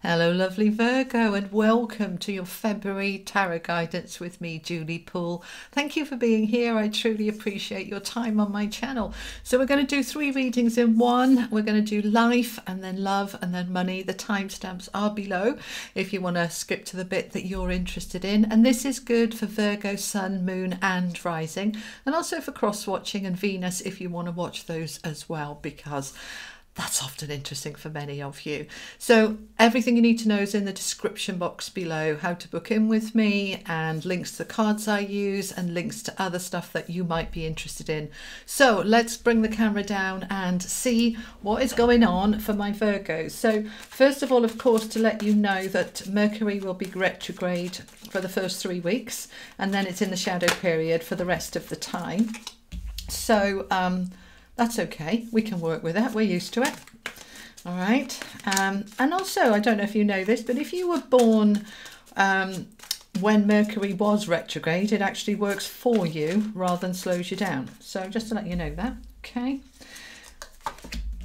Hello, lovely Virgo, and welcome to your February tarot guidance with me, Julie Poole. Thank you for being here. I truly appreciate your time on my channel. So we're going to do 3 readings in one. We're going to do life and then love and then money. The timestamps are below if you want to skip to the bit that you're interested in. And this is good for Virgo, Sun, Moon and Rising, and also for cross-watching and Venus if you want to watch those as well, because that's often interesting for many of you. So everything you need to know is in the description box below. How to book in with me and links to the cards I use and links to other stuff that you might be interested in. So let's bring the camera down and see what is going on for my Virgos. So first of all, of course, to let you know that Mercury will be retrograde for the first 3 weeks, and then it's in the shadow period for the rest of the time. So that's okay, we can work with that, we're used to it. All right, and also, I don't know if you know this, but if you were born when Mercury was retrograde, it actually works for you rather than slows you down. So just to let you know that, okay.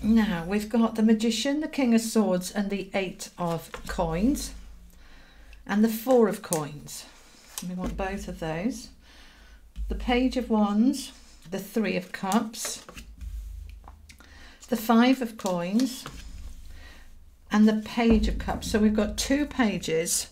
Now we've got the Magician, the King of Swords and the 8 of Coins and the 4 of Coins. We want both of those. The Page of Wands, the 3 of Cups, the 5 of Coins and the Page of Cups. So we've got 2 pages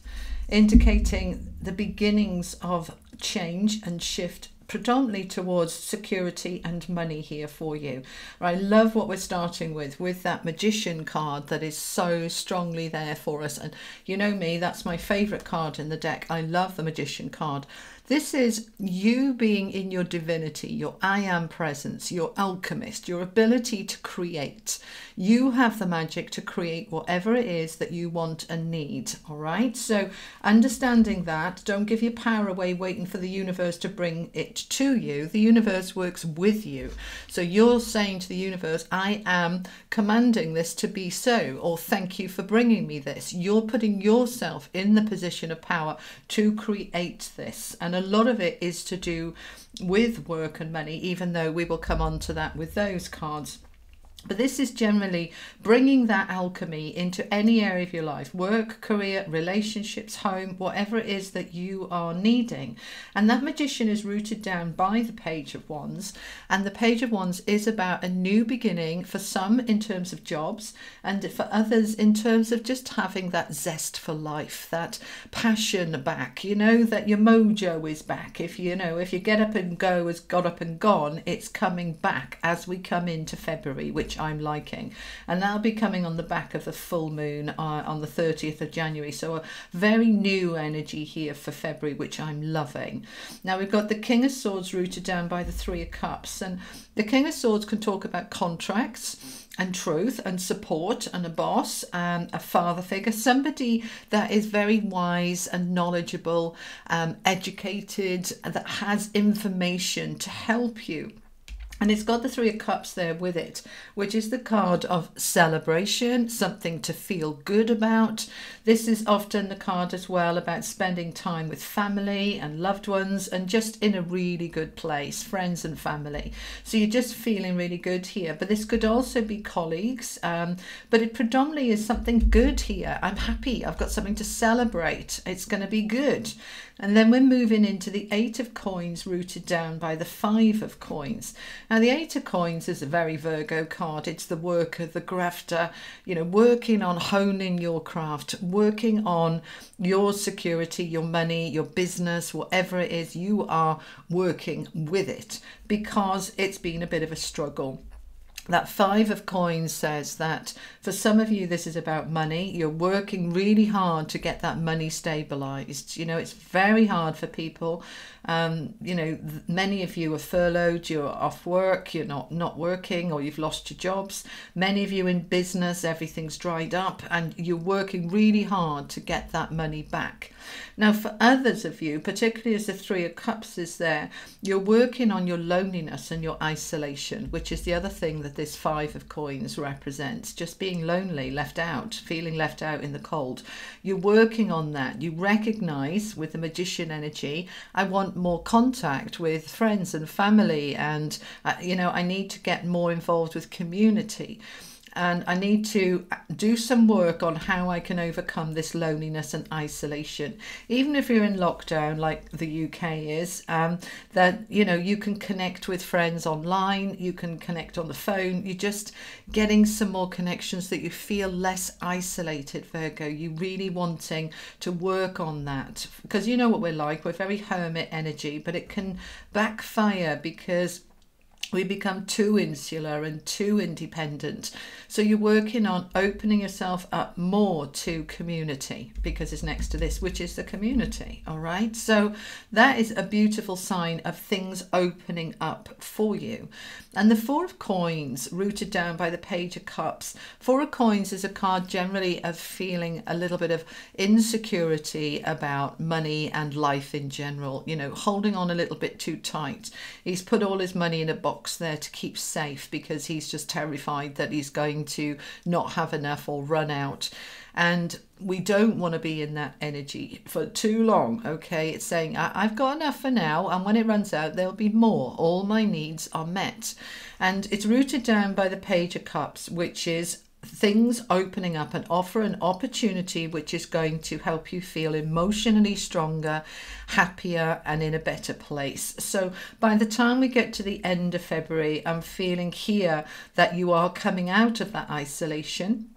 indicating the beginnings of change and shift, predominantly towards security and money here for you. I love what we're starting with that Magician card that is so strongly there for us. And you know me, that's my favorite card in the deck. I love the Magician card. This is you being in your divinity, your I am presence, your alchemist, your ability to create. You have the magic to create whatever it is that you want and need, all right? So understanding that, don't give your power away waiting for the universe to bring it to you. The universe works with you. So you're saying to the universe, I am commanding this to be so, or thank you for bringing me this. You're putting yourself in the position of power to create this. And a lot of it is to do with work and money, even though we will come on to that with those cards. But this is generally bringing that alchemy into any area of your life, work, career, relationships, home, whatever it is that you are needing. And that Magician is rooted down by the Page of Wands. And the Page of Wands is about a new beginning for some in terms of jobs, and for others in terms of just having that zest for life, that passion back, you know, that your mojo is back. If you know, if you get up and go has got up and gone, it's coming back as we come into February, which I'm liking, and that'll be coming on the back of the full moon on the 30th of January. So a very new energy here for February, which I'm loving. Now we've got the King of Swords rooted down by the 3 of Cups, and the King of Swords can talk about contracts and truth and support and a boss and a father figure, somebody that is very wise and knowledgeable, educated, that has information to help you. And it's got the 3 of Cups there with it, which is the card of celebration, something to feel good about. This is often the card as well about spending time with family and loved ones and just in a really good place, friends and family. So you're just feeling really good here. But this could also be colleagues, but it predominantly is something good here. I'm happy, I've got something to celebrate. It's going to be good. And then we're moving into the 8 of Coins rooted down by the 5 of Coins. Now the 8 of Coins is a very Virgo card. It's the worker, the grafter, you know, working on honing your craft, working on your security, your money, your business, whatever it is, you are working with it because it's been a bit of a struggle. That 5 of Coins says that for some of you, this is about money. You're working really hard to get that money stabilized. You know, it's very hard for people. You know, many of you are furloughed, you're off work, you're not working, or you've lost your jobs. Many of you in business, everything's dried up and you're working really hard to get that money back. Now, for others of you, particularly as the 3 of Cups is there, you're working on your loneliness and your isolation, which is the other thing that this 5 of Coins represents, just being lonely, left out, feeling left out in the cold. You're working on that. You recognize with the Magician energy, I want more contact with friends and family, and you know, I need to get more involved with community. and I need to do some work on how I can overcome this loneliness and isolation. Even if you're in lockdown like the UK is, that, you know, you can connect with friends online, you can connect on the phone, you're just getting some more connections that you feel less isolated, Virgo. You really wanting to work on that, because you know what we're like, we're very hermit energy, but it can backfire because we become too insular and too independent. So you're working on opening yourself up more to community, because it's next to this, which is the community. All right. So that is a beautiful sign of things opening up for you. And the Four of Coins, rooted down by the Page of Cups. Four of Coins is a card generally of feeling a little bit of insecurity about money and life in general, you know, holding on a little bit too tight. He's put all his money in a box there to keep safe because he's just terrified that he's going to not have enough or run out. And we don't want to be in that energy for too long, okay? It's saying, I've got enough for now, and when it runs out, there'll be more. All my needs are met. And it's rooted down by the Page of Cups, which is things opening up and offer an opportunity which is going to help you feel emotionally stronger, happier, and in a better place. So by the time we get to the end of February, I'm feeling here that you are coming out of that isolation.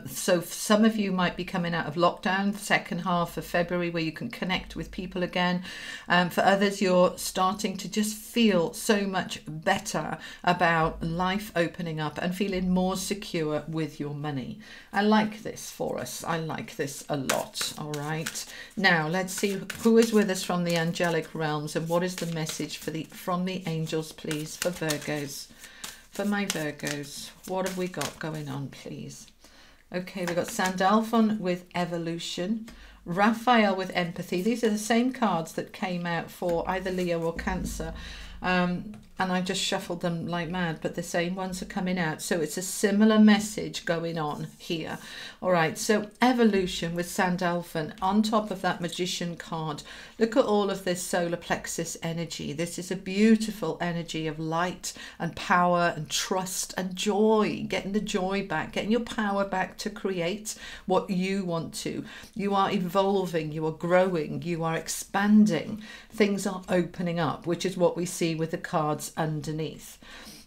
So some of you might be coming out of lockdown, second half of February, where you can connect with people again. For others, you're starting to just feel so much better about life opening up and feeling more secure with your money. I like this for us. I like this a lot. All right. Now let's see who is with us from the angelic realms and what is the message from the angels, please, for Virgos. For my Virgos, what have we got going on, please? Okay, we've got Sandalphon with evolution, Raphael with empathy. These are the same cards that came out for either Leo or Cancer. And I just shuffled them like mad, but the same ones are coming out. So it's a similar message going on here. All right, so evolution with Sandalphon on top of that magician card. Look at all of this solar plexus energy. This is a beautiful energy of light and power and trust and joy, getting the joy back, getting your power back to create what you want to. You are evolving, you are growing, you are expanding. Things are opening up, which is what we see with the cards underneath.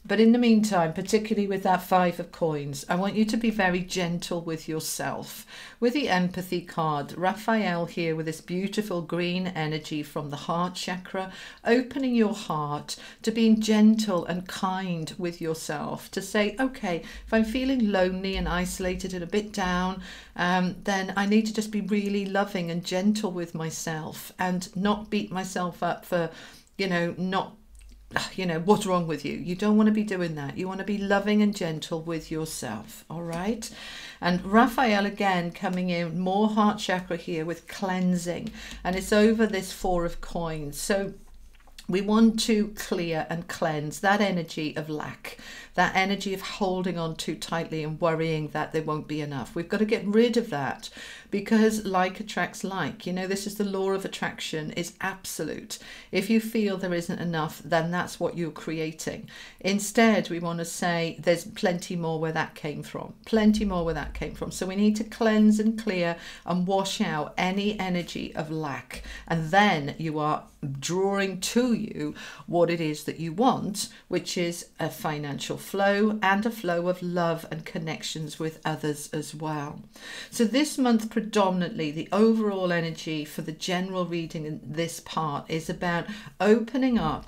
But in the meantime, particularly with that Five of Coins, I want you to be very gentle with yourself. With the empathy card, Raphael here with this beautiful green energy from the heart chakra, opening your heart to being gentle and kind with yourself, to say, okay, if I'm feeling lonely and isolated and a bit down, then I need to just be really loving and gentle with myself and not beat myself up for, what's wrong with you? You don't want to be doing that. You want to be loving and gentle with yourself. All right. And Raphael again coming in, more heart chakra here with cleansing, and it's over this Four of Coins. So we want to clear and cleanse that energy of lack, that energy of holding on too tightly and worrying that there won't be enough. We've got to get rid of that, because like attracts like. You know, this is the law of attraction, is absolute. If you feel there isn't enough, then that's what you're creating. Instead, we want to say there's plenty more where that came from, plenty more where that came from. So we need to cleanse and clear and wash out any energy of lack. And then you are drawing to you what it is that you want, which is a financial flow and a flow of love and connections with others as well. So this month, predominantly, the overall energy for the general reading in this part is about opening up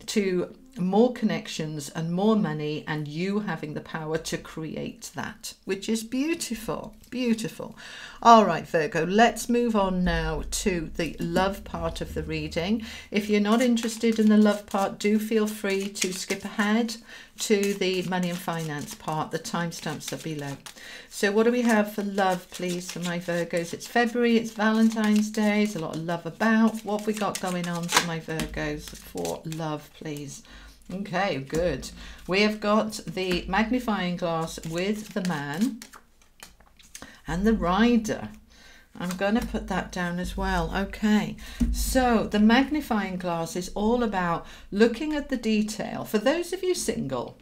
to more connections and more money, and you having the power to create that, which is beautiful, beautiful. All right, Virgo, let's move on now to the love part of the reading. If you're not interested in the love part, do feel free to skip ahead to the money and finance part. The timestamps are below. So what do we have for love, please, for my Virgos? It's February, it's Valentine's Day, there's a lot of love about. What have we got going on for my Virgos for love, please? Okay, good. We have got the magnifying glass with the man and the rider. I'm going to put that down as well. Okay, so the magnifying glass is all about looking at the detail. For those of you single,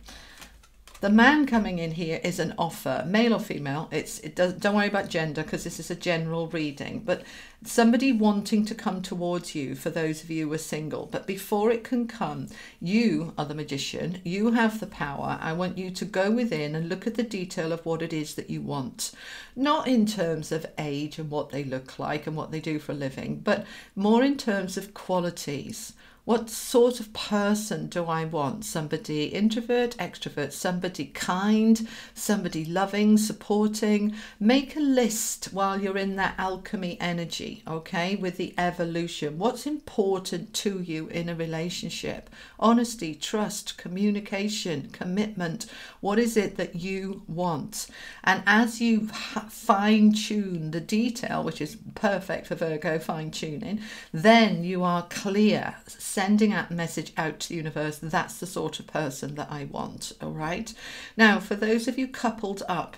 The man coming in here is an offer, male or female. Don't worry about gender because this is a general reading, but somebody wanting to come towards you for those of you who are single. But before it can come, you are the magician. You have the power. I want you to go within and look at the detail of what it is that you want. Not in terms of age and what they look like and what they do for a living, but more in terms of qualities. What sort of person do I want? Somebody introvert, extrovert, somebody kind, somebody loving, supporting. Make a list while you're in that alchemy energy, okay, with the evolution. What's important to you in a relationship? Honesty, trust, communication, commitment. What is it that you want? And as you fine-tune the detail, which is perfect for Virgo, fine-tuning, then you are clear, sending that message out to the universe. That's the sort of person that I want. All right. Now, for those of you coupled up,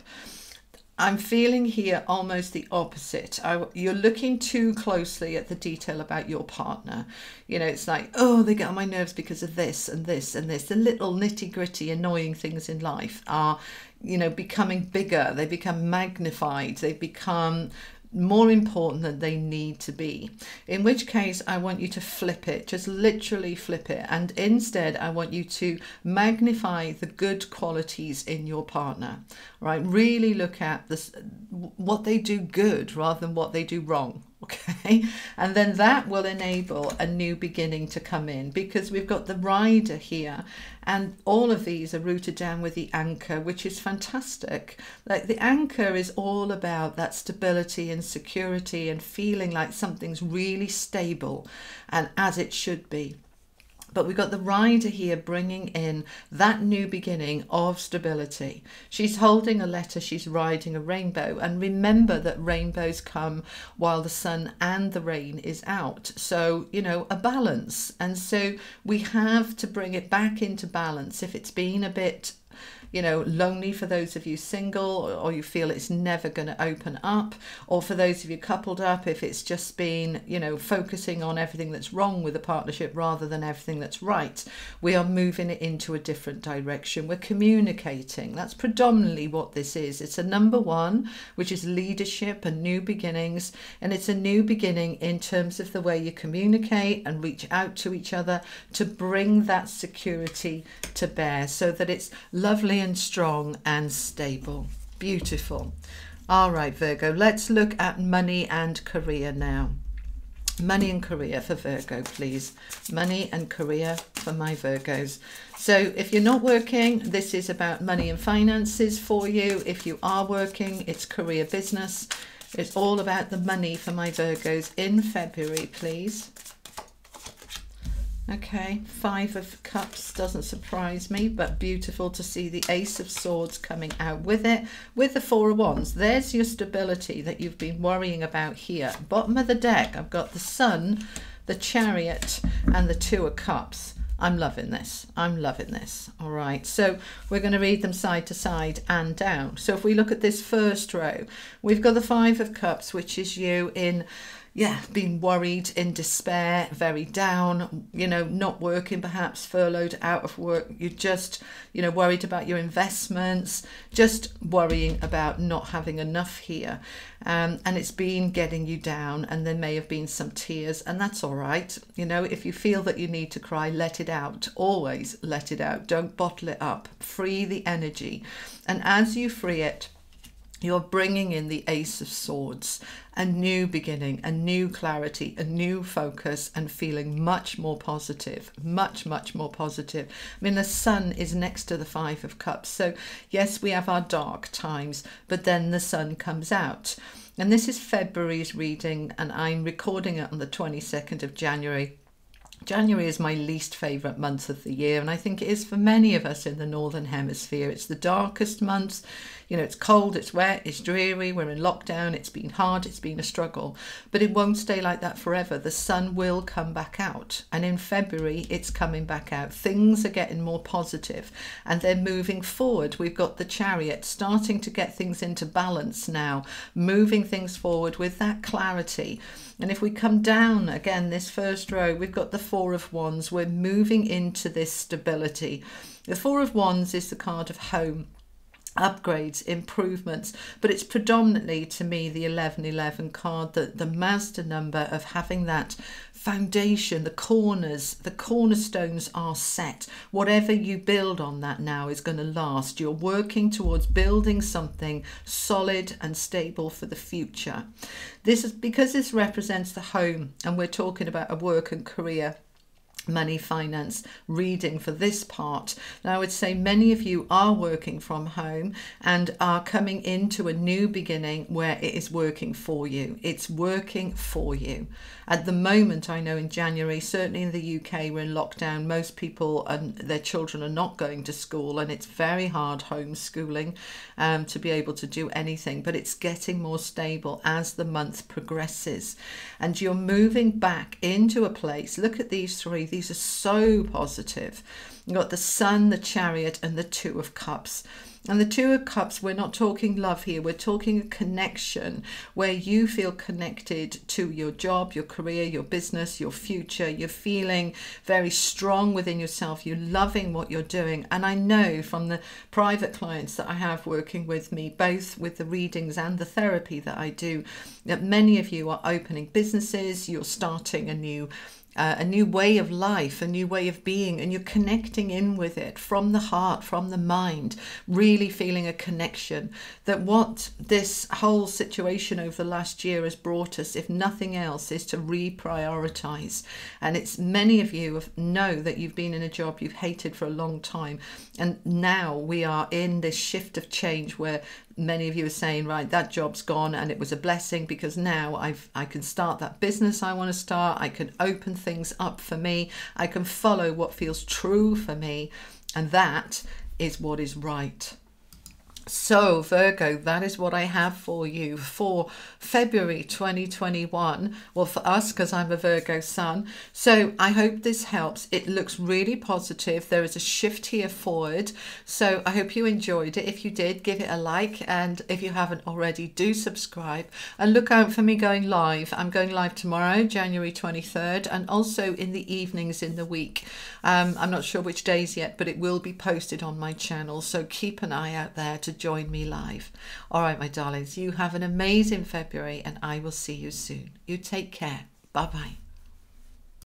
I'm feeling here almost the opposite. You're looking too closely at the detail about your partner. You know, it's like, oh, they get on my nerves because of this and this and this. The little nitty gritty annoying things in life are, you know, becoming bigger. They become magnified. They become more important than they need to be. In which case, I want you to flip it, just literally flip it. And instead, I want you to magnify the good qualities in your partner, right? Really look at this, what they do good rather than what they do wrong. Okay, and then that will enable a new beginning to come in, because we've got the rider here, and all of these are rooted down with the anchor, which is fantastic. Like, the anchor is all about that stability and security and feeling like something's really stable and as it should be. But we've got the rider here bringing in that new beginning of stability. She's holding a letter, she's riding a rainbow. And remember that rainbows come while the sun and the rain is out. So, you know, a balance. And so we have to bring it back into balance. If it's been a bit, you know, lonely for those of you single, or you feel it's never going to open up, or for those of you coupled up, if it's just been, you know, focusing on everything that's wrong with the partnership rather than everything that's right, we are moving it into a different direction. We're communicating. That's predominantly what this is. It's a number one, which is leadership and new beginnings, and it's a new beginning in terms of the way you communicate and reach out to each other to bring that security to bear, so that it's lovely and strong and stable. Beautiful. All right, Virgo, let's look at money and career now. Money and career for Virgo, please. Money and career for my Virgos. So if you're not working, this is about money and finances for you. If you are working, it's career, business. It's all about the money for my Virgos in February, please. Okay, 5 of Cups doesn't surprise me, but beautiful to see the Ace of Swords coming out with it, with the 4 of Wands. There's your stability that you've been worrying about here. Bottom of the deck, I've got the Sun, the Chariot, and the 2 of Cups. I'm loving this. I'm loving this. All right, so we're going to read them side to side and down. So if we look at this first row, we've got the 5 of Cups, which is you in, being worried, in despair, very down, you know, not working, perhaps furloughed, out of work. You're just, you know, worried about your investments, just worrying about not having enough here. And it's been getting you down, and there may have been some tears, and that's all right. You know, if you feel that you need to cry, let it out. Always let it out. Don't bottle it up. Free the energy. And as you free it, you're bringing in the Ace of Swords, a new beginning, a new clarity, a new focus, and feeling much more positive, much more positive. I mean, the Sun is next to the 5 of Cups. So yes, we have our dark times, but then the Sun comes out. And this is February's reading, and I'm recording it on the 22nd of January. January is my least favourite month of the year, and I think it is for many of us in the Northern Hemisphere. It's the darkest month. You know, it's cold, it's wet, it's dreary, we're in lockdown, it's been hard, it's been a struggle. But it won't stay like that forever. The sun will come back out. And in February, it's coming back out. Things are getting more positive and they're moving forward. We've got the Chariot starting to get things into balance now, moving things forward with that clarity. And if we come down again, this first row, we've got the 4 of Wands. We're moving into this stability. The Four of Wands is the card of home, upgrades, improvements, but it's predominantly, to me, the 1111 card, the master number of having that foundation, the cornerstones are set. Whatever you build on that now is going to last. You're working towards building something solid and stable for the future. This is because this represents the home, and we're talking about a work and career, money, finance reading for this part. Now I would say many of you are working from home and are coming into a new beginning where it is working for you. It's working for you. At the moment, I know in January, certainly in the UK, we're in lockdown. Most people and their children are not going to school, and it's very hard homeschooling to be able to do anything, but it's getting more stable as the month progresses, and you're moving back into a place. Look at these three. These are so positive. You've got the Sun, the Chariot, and the Two of Cups. And the Two of Cups, we're not talking love here. We're talking a connection where you feel connected to your job, your career, your business, your future. You're feeling very strong within yourself. You're loving what you're doing. And I know from the private clients that I have working with me, both with the readings and the therapy that I do, that many of you are opening businesses. You're starting a new way of life, a new way of being, and you're connecting in with it from the heart, from the mind, really feeling a connection. That what this whole situation over the last year has brought us, if nothing else, is to reprioritize. And it's many of you know that you've been in a job you've hated for a long time, and now we are in this shift of change where many of you are saying, right, that job's gone and it was a blessing, because now I can start that business I want to start. I can open things up for me. I can follow what feels true for me, and that is what is right. So Virgo, that is what I have for you for February 2021. Well, for us, because I'm a Virgo sun. So I hope this helps. It looks really positive. There is a shift here forward. So I hope you enjoyed it. If you did, give it a like. And if you haven't already, do subscribe. And look out for me going live. I'm going live tomorrow, January 23rd, and also in the evenings in the week. I'm not sure which days yet, but it will be posted on my channel. So keep an eye out there to join me live. All right, my darlings, you have an amazing February, and I will see you soon. You take care. Bye bye.